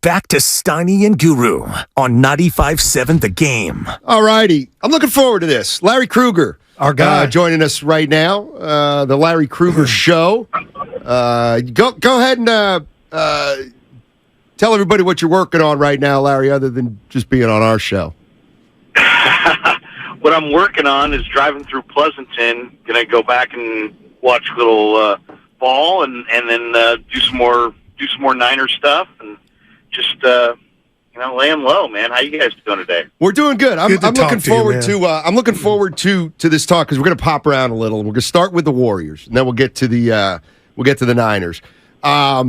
Back to Steiny and Guru on 95.7 The Game. All righty. I'm looking forward to this. Larry Krueger, our guy, joining us right now. The Larry Krueger Show. Go ahead and tell everybody what you're working on right now, Larry, other than just being on our show. What I'm working on is driving through Pleasanton. Going to go back and watch a little ball and then do some more Niner stuff and just laying low, man. How you guys doing today? We're doing good. I'm looking forward to this talk because we're going to pop around a little. We're going to start with the Warriors, and then we'll get to the Niners. I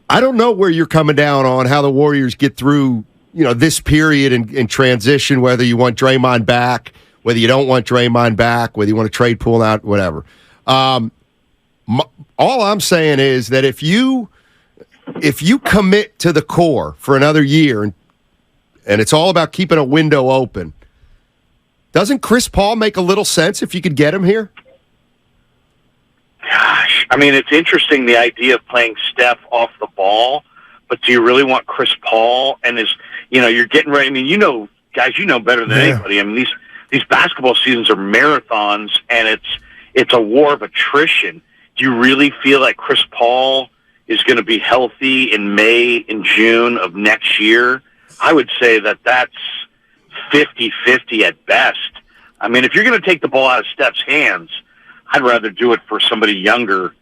don't know where you're coming down on how the Warriors get through this period and transition. Whether you want Draymond back, whether you don't want Draymond back, whether you want to trade Poole out, whatever. All I'm saying is that if you commit to the core for another year and it's all about keeping a window open, doesn't Chris Paul make a little sense if you could get him here? Gosh, I mean, it's interesting, the idea of playing Steph off the ball, but do you really want Chris Paul? And you're getting ready. I mean, guys, better than anybody. I mean, these basketball seasons are marathons, and it's a war of attrition. Do you really feel like Chris Paul is going to be healthy in May and June of next year? I would say that's 50-50 at best. I mean, if you're going to take the ball out of Steph's hands, I'd rather do it for somebody younger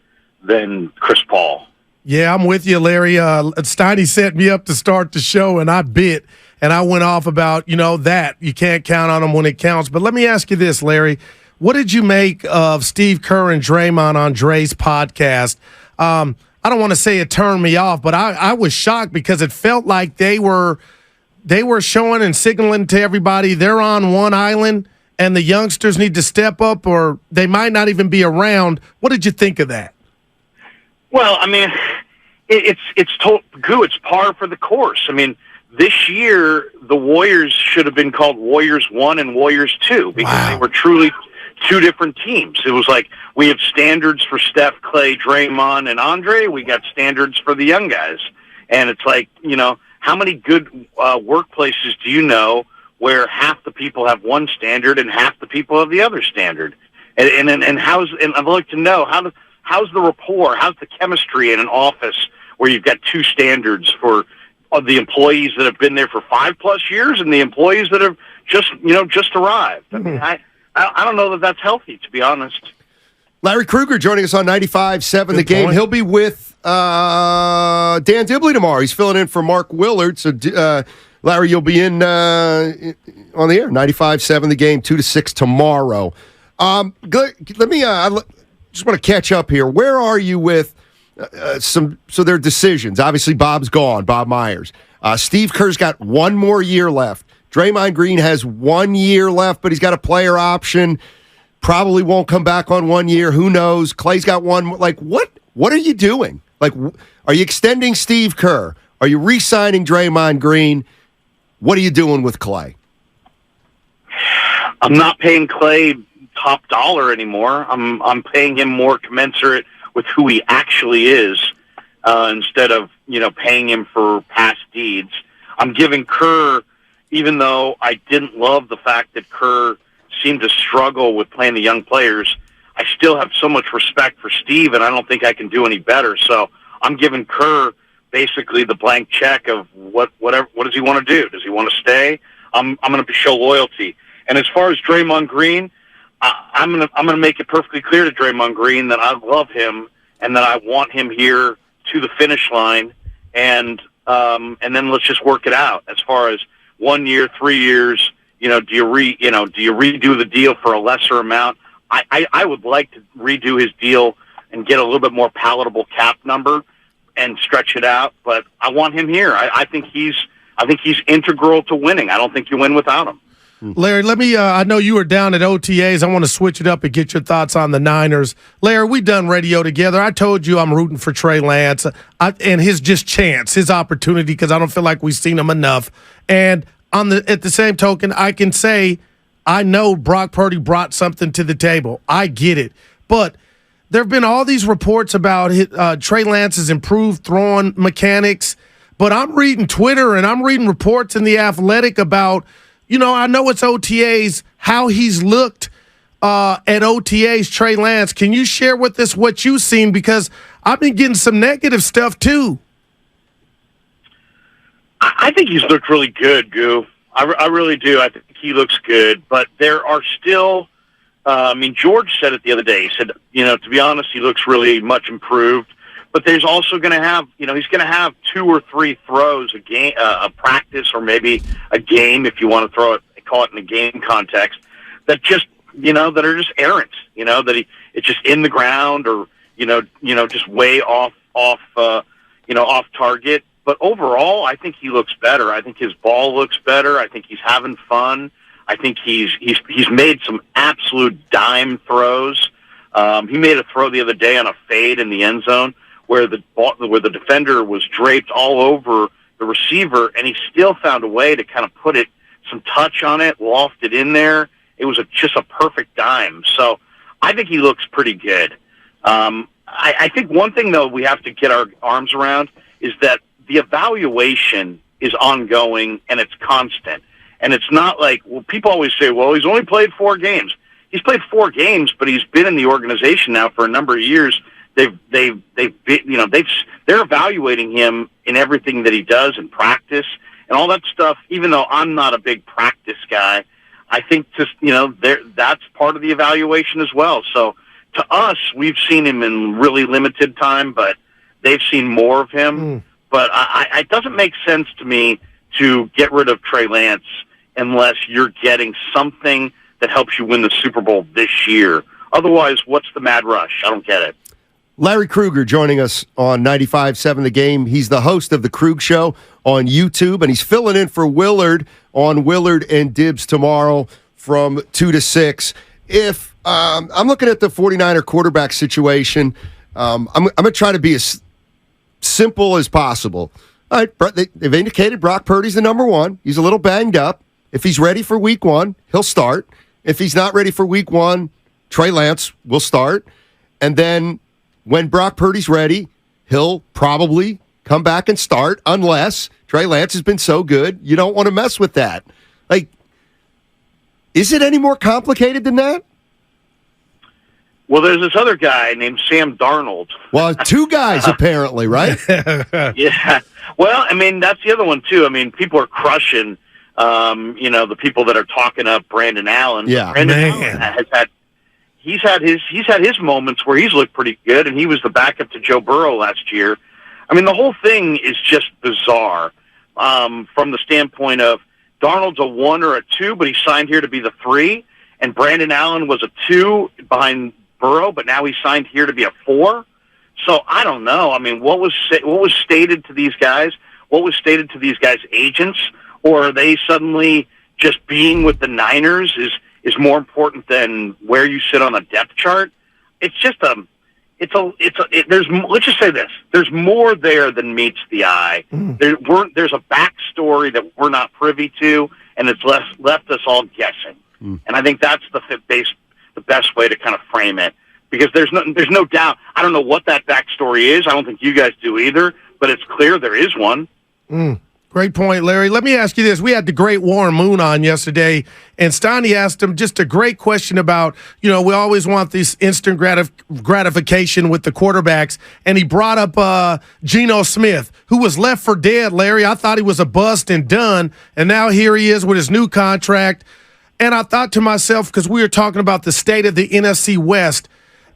than Chris Paul. Yeah, I'm with you, Larry. Steiny set me up to start the show, and I bit, and I went off about, that. You can't count on them when it counts. But let me ask you this, Larry. What did you make of Steve Kerr and Draymond on Dre's podcast? I don't want to say it turned me off, but I was shocked because it felt like they were showing and signaling to everybody they're on one island and the youngsters need to step up or they might not even be around. What did you think of that? Well, I mean, it's par for the course. I mean, this year the Warriors should have been called Warriors 1 and Warriors 2 because they were truly two different teams. It was like we have standards for Steph, Clay, Draymond, and Andre. We got standards for the young guys. And it's like, how many good workplaces do you know where half the people have one standard and half the people have the other standard? And I'd like to know how's the rapport, how's the chemistry in an office where you've got two standards for the employees that have been there for 5+ years and the employees that have just arrived. I mean, I don't know that that's healthy, to be honest. Larry Krueger joining us on 95.7 The Game. He'll be with Dan Dibley tomorrow. He's filling in for Mark Willard. So, Larry, you'll be in on the air, 95.7 The Game, 2 to 6 tomorrow. Let me just want to catch up here. Where are you with their decisions? Obviously, Bob's gone, Bob Myers. Steve Kerr's got one more year left. Draymond Green has 1 year left, but he's got a player option. Probably won't come back on 1 year. Who knows? Clay's got one. Like, what are you doing? Like, are you extending Steve Kerr? Are you re-signing Draymond Green? What are you doing with Clay? I'm not paying Clay top dollar anymore. I'm paying him more commensurate with who he actually is instead of, paying him for past deeds. I'm giving Kerr, even though I didn't love the fact that Kerr seemed to struggle with playing the young players, I still have so much respect for Steve, and I don't think I can do any better. So I'm giving Kerr basically the blank check of what does he want to do? Does he want to stay? I'm going to show loyalty. And as far as Draymond Green, I'm going to make it perfectly clear to Draymond Green that I love him and that I want him here to the finish line, and then let's just work it out as far as 1 year, 3 years. Do you redo the deal for a lesser amount? I would like to redo his deal and get a little bit more palatable cap number and stretch it out. But I want him here. I think he's integral to winning. I don't think you win without him. Larry, let me I know you were down at OTAs. I want to switch it up and get your thoughts on the Niners. Larry, we done radio together. I told you I'm rooting for Trey Lance and his opportunity, because I don't feel like we've seen him enough. And at the same token, I can say I know Brock Purdy brought something to the table. I get it. But there have been all these reports about Trey Lance's improved throwing mechanics. but I'm reading Twitter and I'm reading reports in The Athletic about, I know it's OTAs, how he's looked at OTAs, Trey Lance. Can you share with us what you've seen? Because I've been getting some negative stuff too. I think he's looked really good, Goo. I really do. I think he looks good, but there are still. George said it the other day. He said, to be honest, he looks really much improved. But there's also going to have, he's going to have 2 or 3 throws a practice, or maybe a game, if you want to call it in a game context, that just, that are just errant. That it's just in the ground, or just way off target. But overall, I think he looks better. I think his ball looks better. I think he's having fun. I think he's made some absolute dime throws. He made a throw the other day on a fade in the end zone where the defender was draped all over the receiver, and he still found a way to kind of put some touch on it, loft it in there. It was just a perfect dime. So I think he looks pretty good. I think one thing, though, we have to get our arms around is that the evaluation is ongoing and it's constant. And it's not like, people always say, well, he's only played 4 games. He's played 4 games, but he's been in the organization now for a number of years. They're evaluating him in everything that he does in practice and all that stuff. Even though I'm not a big practice guy, I think that's part of the evaluation as well. So to us, we've seen him in really limited time, but they've seen more of him. But it doesn't make sense to me to get rid of Trey Lance unless you're getting something that helps you win the Super Bowl this year. Otherwise, what's the mad rush? I don't get it. Larry Krueger joining us on 95.7 The Game. He's the host of The Krug Show on YouTube, and he's filling in for Willard on Willard and Dibs tomorrow from 2 to 6. If I'm looking at the 49er quarterback situation, I'm going to try to be as simple as possible. All right, they've indicated Brock Purdy's the number 1. He's a little banged up. If he's ready for week 1, he'll start. If he's not ready for week 1, Trey Lance will start. And then when Brock Purdy's ready, he'll probably come back and start, unless Trey Lance has been so good, you don't want to mess with that. Like, is it any more complicated than that? Well, there's this other guy named Sam Darnold. Well, 2 guys apparently, right? Yeah. Well, that's the other one too. People are crushing, the people that are talking up Brandon Allen. Yeah, Brandon Allen he's had his moments where he's looked pretty good, and he was the backup to Joe Burrow last year. The whole thing is just bizarre from the standpoint of Darnold's a 1 or a 2, but he signed here to be the 3, and Brandon Allen was a 2 behind Burrow, but now he's signed here to be a 4. So I don't know. What was stated to these guys? What was stated to these guys' agents? Or are they suddenly just being with the Niners is more important than where you sit on a depth chart? It's just let's just say this. There's more there than meets the eye. There's a backstory that we're not privy to, and it's left us all guessing. And I think that's the best way to kind of frame it. Because there's no doubt. I don't know what that backstory is. I don't think you guys do either, but it's clear there is one. Great point, Larry. Let me ask you this. We had the great Warren Moon on yesterday, and Steiny asked him just a great question about, we always want this instant gratification with the quarterbacks, and he brought up Geno Smith, who was left for dead, Larry. I thought he was a bust and done, and now here he is with his new contract. And I thought to myself, because we were talking about the state of the NFC West,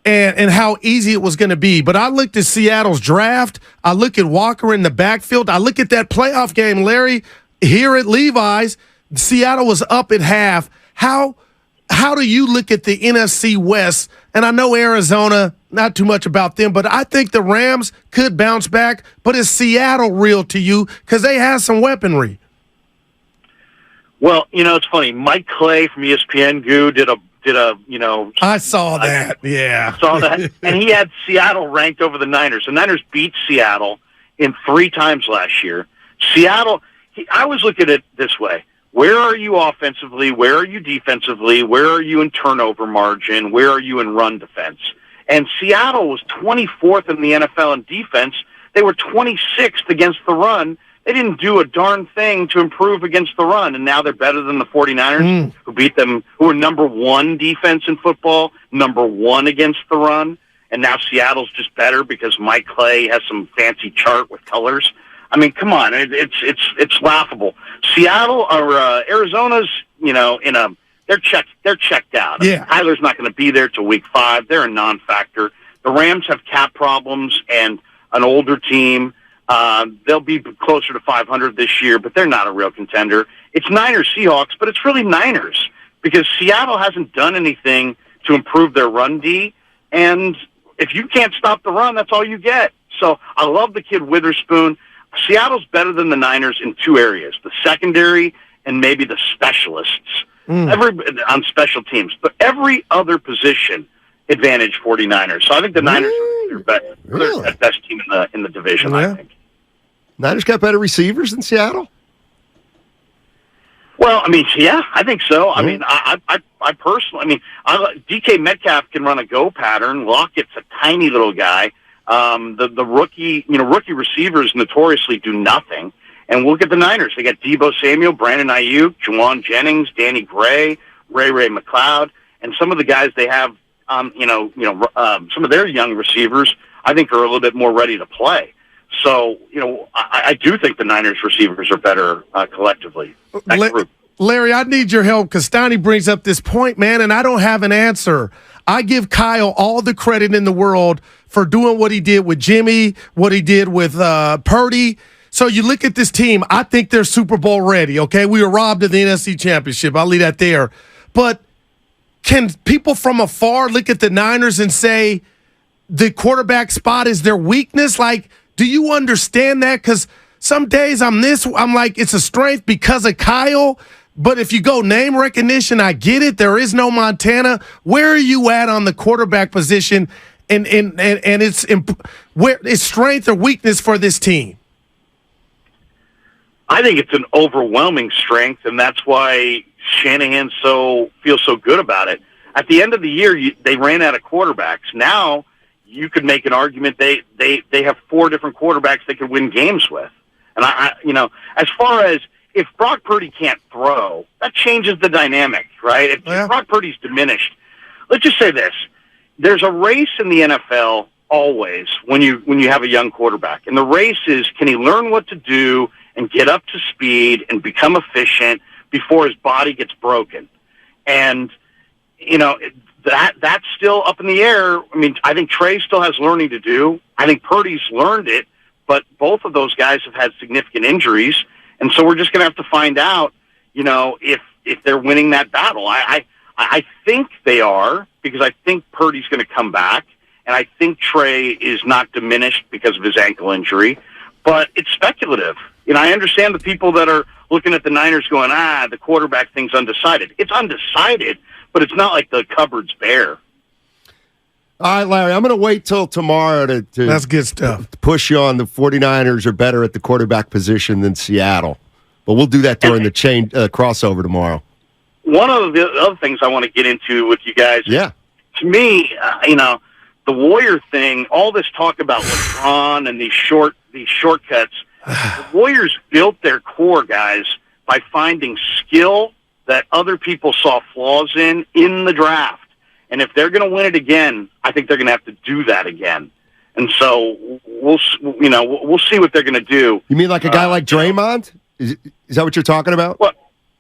and how easy it was going to be. But I looked at Seattle's draft. I look at Walker in the backfield. I look at that playoff game, Larry, here at Levi's. Seattle was up at half. How do you look at the NFC West? And I know Arizona, not too much about them, but I think the Rams could bounce back. But is Seattle real to you? Because they have some weaponry. Well, it's funny. Mike Clay from ESPN did a I saw that. Yeah. Saw that. And he had Seattle ranked over the Niners. The Niners beat Seattle in 3 times last year. Seattle, I was looking at it this way. Where are you offensively? Where are you defensively? Where are you in turnover margin? Where are you in run defense? And Seattle was 24th in the NFL in defense. They were 26th against the run. They didn't do a darn thing to improve against the run, and now they're better than the 49ers, who beat them, who are number 1 defense in football, number 1 against the run, and now Seattle's just better because Mike Clay has some fancy chart with colors. I mean, come on, it's laughable. Seattle or Arizona's, they're checked out. Yeah. Tyler's not going to be there till week 5. They're a non-factor. The Rams have cap problems and an older team. They'll be closer to 500 this year, but they're not a real contender. It's Niners Seahawks, but it's really Niners because Seattle hasn't done anything to improve their run D, and if you can't stop the run, that's all you get. So I love the kid Witherspoon. Seattle's better than the Niners in 2 areas, the secondary and maybe the specialists. On special teams, but every other position advantage 49ers. So I think the Niners are the best team in the division, I think. Niners got better receivers than Seattle? Well, I mean, yeah, I think so. I mean, I personally, DK Metcalf can run a go pattern. Lockett's a tiny little guy. The rookie receivers notoriously do nothing. And look at the Niners. They got Deebo Samuel, Brandon Ayuk, Juwan Jennings, Danny Gray, Ray McLeod, and some of the guys they have. Some of their young receivers, I think, are a little bit more ready to play. So, I do think the Niners receivers are better collectively. Larry, I need your help because Steiny brings up this point, man, and I don't have an answer. I give Kyle all the credit in the world for doing what he did with Jimmy, what he did with Purdy. So you look at this team, I think they're Super Bowl ready, okay? We were robbed of the NFC Championship. I'll leave that there. But can people from afar look at the Niners and say the quarterback spot is their weakness? Like, do you understand that? Because some days I'm like, it's a strength because of Kyle. But if you go name recognition, I get it. There is no Montana. Where are you at on the quarterback position and its strength or weakness for this team? I think it's an overwhelming strength, and that's why Shanahan feels so good about it. At the end of the year, they ran out of quarterbacks. Now you could make an argument they have 4 different quarterbacks they could win games with. And as far as if Brock Purdy can't throw, that changes the dynamic, right? If Brock Purdy's diminished, let's just say this: there's a race in the NFL always when you have a young quarterback, and the race is, can he learn what to do and get up to speed and become efficient before his body gets broken. And, that's still up in the air. I mean, I think Trey still has learning to do. I think Purdy's learned it, but both of those guys have had significant injuries. And so we're just going to have to find out, if they're winning that battle. I think they are, because I think Purdy's going to come back, and I think Trey is not diminished because of his ankle injury, but it's speculative. I understand the people that are looking at the Niners going, the quarterback thing's undecided. It's undecided, but it's not like the cupboard's bare. All right, Larry, I'm going to wait till tomorrow to that's good stuff. Push you on the 49ers are better at the quarterback position than Seattle. But we'll do that during the chain crossover tomorrow. One of the other things I want to get into with you guys, to me, the Warrior thing, all this talk about LeBron and these shortcuts, the Warriors built their core, guys, by finding skill that other people saw flaws in the draft. And if they're going to win it again, I think they're going to have to do that again. And so we'll see what they're going to do. You mean like a guy like Draymond? Is that what you're talking about?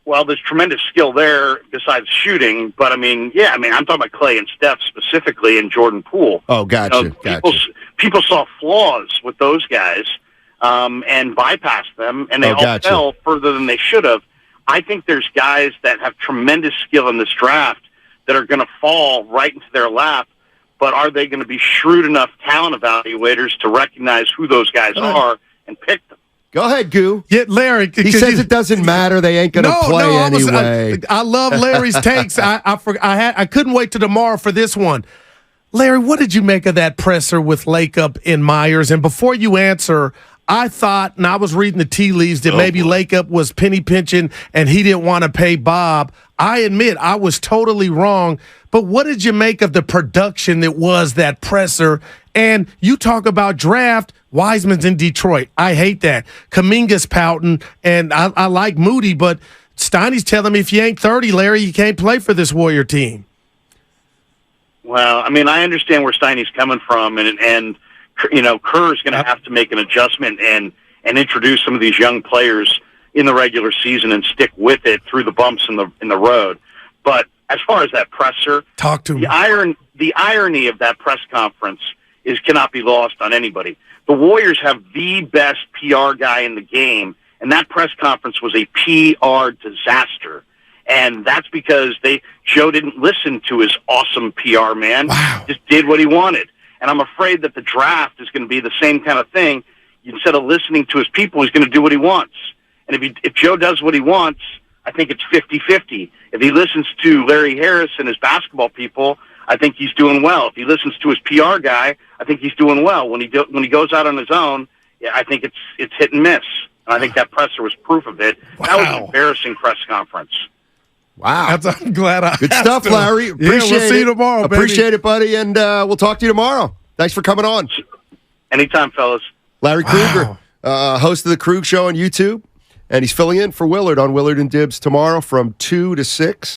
Well, there's tremendous skill there besides shooting. But, I'm talking about Clay and Steph specifically and Jordan Poole. Oh, gotcha. People saw flaws with those guys and bypassed them, and they all fell further than they should have. I think there's guys that have tremendous skill in this draft that are going to fall right into their lap, but are they going to be shrewd enough talent evaluators to recognize who those guys are and pick them? Go ahead, Goo. Yeah, Larry. He says it doesn't matter. They ain't going to play anyway. I love Larry's takes. I couldn't wait till tomorrow for this one. Larry, what did you make of that presser with Lakeup and Myers? And before you answer, I thought, and I was reading the tea leaves, that maybe Lakeup was penny pinching and he didn't want to pay Bob. I admit I was totally wrong. But what did you make of the production that was that presser And you talk about draft, Wiseman's in Detroit. I hate that. Kuminga's pouting, and I like Moody, but Steiny's telling me if you ain't 30, Larry, you can't play for this Warrior team. Well, I mean, I understand where Steiny's coming from, and Kerr's going to have to make an adjustment and introduce some of these young players in the regular season and stick with it through the bumps in the road. But as far as that presser, talk to me. The irony of that press conference cannot be lost on anybody. The Warriors have the best PR guy in the game, and that press conference was a PR disaster. And that's because Joe didn't listen to his awesome PR man. Wow. Just did what he wanted. And I'm afraid that the draft is going to be the same kind of thing. Instead of listening to his people, he's going to do what he wants. And if Joe does what he wants, I think it's 50-50. If he listens to Larry Harris and his basketball people, I think he's doing well. If he listens to his PR guy, I think he's doing well. When he goes out on his own, yeah, I think it's hit and miss. And I think that presser was proof of it. Wow. That was an embarrassing press conference. Wow. I'm glad I Good asked stuff, him. Larry. Appreciate we'll see it. you tomorrow, baby. Appreciate it, buddy, and we'll talk to you tomorrow. Thanks for coming on. Anytime, fellas. Larry Krueger, host of the Krug Show on YouTube, and he's filling in for Willard on Willard and Dibs tomorrow from 2 to 6.